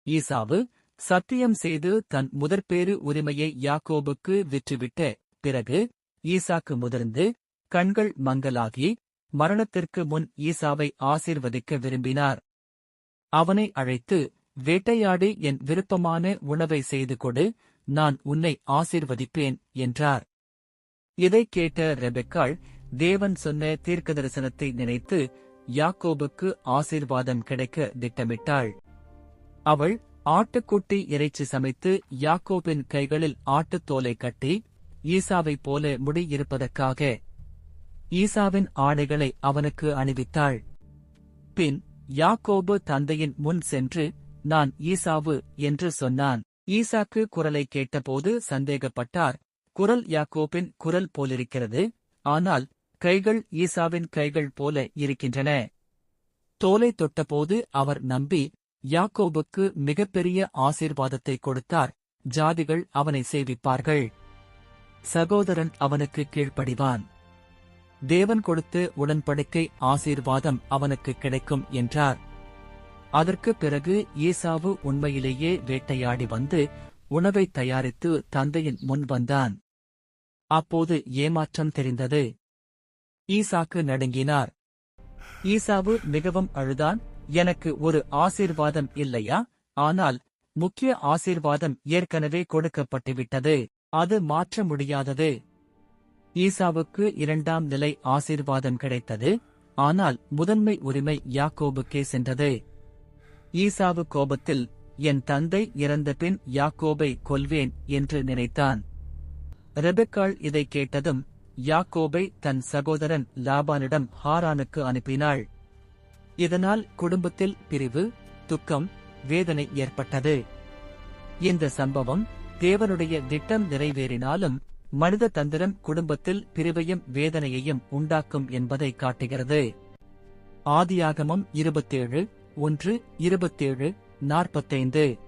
ஈசாவு சத்தியம் செய்து தன் முதற்பேறு உரிமையை யாக்கோபுக்கு விற்றுவிட்ட பிறகு ஈசாக்கு முதிர்ந்து கண்கள் மங்கலாகி மரணத்திற்கு முன் ஈசாவை ஆசீர்வதிக்க விரும்பினார். அவனை அழைத்து, வேட்டையாடி என் விருப்பமான உணவை செய்து கொடு, நான் உன்னை ஆசீர்வதிப்பேன் என்றார். இதைக் கேட்ட ரெபெக்காள் தேவன் சொன்ன தீர்க்கதரிசனத்தை நினைத்து யாக்கோபுக்கு ஆசீர்வாதம் கிடைக்க திட்டமிட்டாள். அவள் ஆட்டுக்குட்டி இறைச்சி சமைத்து யாக்கோபின் கைகளில் ஆட்டுத்தோலை கட்டி ஈசாவைப் போல முடி இருப்பதற்காக ஈசாவின் ஆடைகளை அவனுக்கு அணிவித்தாள். பின் யாக்கோபு தந்தையின் முன் சென்று, நான் ஈசாவு என்று சொன்னான். ஈசாக்கு குரலை கேட்டபோது சந்தேகப்பட்டார். குரல் யாக்கோபின் குரல் போலிருக்கிறது, ஆனால் கைகள் ஈசாவின் கைகள் போல இருக்கின்றன. தோலை தொட்டபோது அவர் நம்பி யாக்கோபுக்கு மிகப்பெரிய ஆசீர்வாதத்தை கொடுத்தார். ஜாதிகள் அவனை சேவிப்பார்கள். சகோதரன் அவனுக்கு கீழ்ப்படிவான். தேவன் கொடுத்து உடன்படிக்கை ஆசீர்வாதம் அவனுக்கு கிடைக்கும் என்றார். அதற்குப் பிறகு ஈசாவு உண்மையிலேயே வேட்டையாடி வந்து உணவை தயாரித்து தந்தையின் முன் வந்தான். அப்போது ஏமாற்றம் தெரிந்தது. ஈசாக்கு நடுங்கினார். ஈசாவு மிகவும் அழுதான். எனக்கு ஒரு ஆசீர்வாதம் இல்லையா? ஆனால் முக்கிய ஆசீர்வாதம் ஏற்கனவே கொடுக்கப்பட்டுவிட்டது. அது மாற்ற முடியாதது. ஈசாவுக்கு இரண்டாம் நிலை ஆசீர்வாதம் கிடைத்தது. ஆனால் முதன்மை உரிமை யாக்கோபுக்கே சென்றது. ஈசாவு கோபத்தில், என் தந்தை இறந்தபின் யாக்கோபை கொல்வேன் என்று நினைத்தான். ரெபெக்காள் இதைக் கேட்டதும் யாக்கோபை தன் சகோதரன் லாபானிடம் ஹாரானுக்கு அனுப்பினாள். இதனால் குடும்பத்தில் பிரிவு, துக்கம், வேதனை ஏற்பட்டது. இந்த சம்பவம் தேவனுடைய திட்டம் நிறைவேறினாலும் மனித தந்திரம் குடும்பத்தில் பிரிவையும் வேதனையையும் உண்டாக்கும் என்பதை காட்டுகிறது. ஆதியாகமம் 27:1-27-45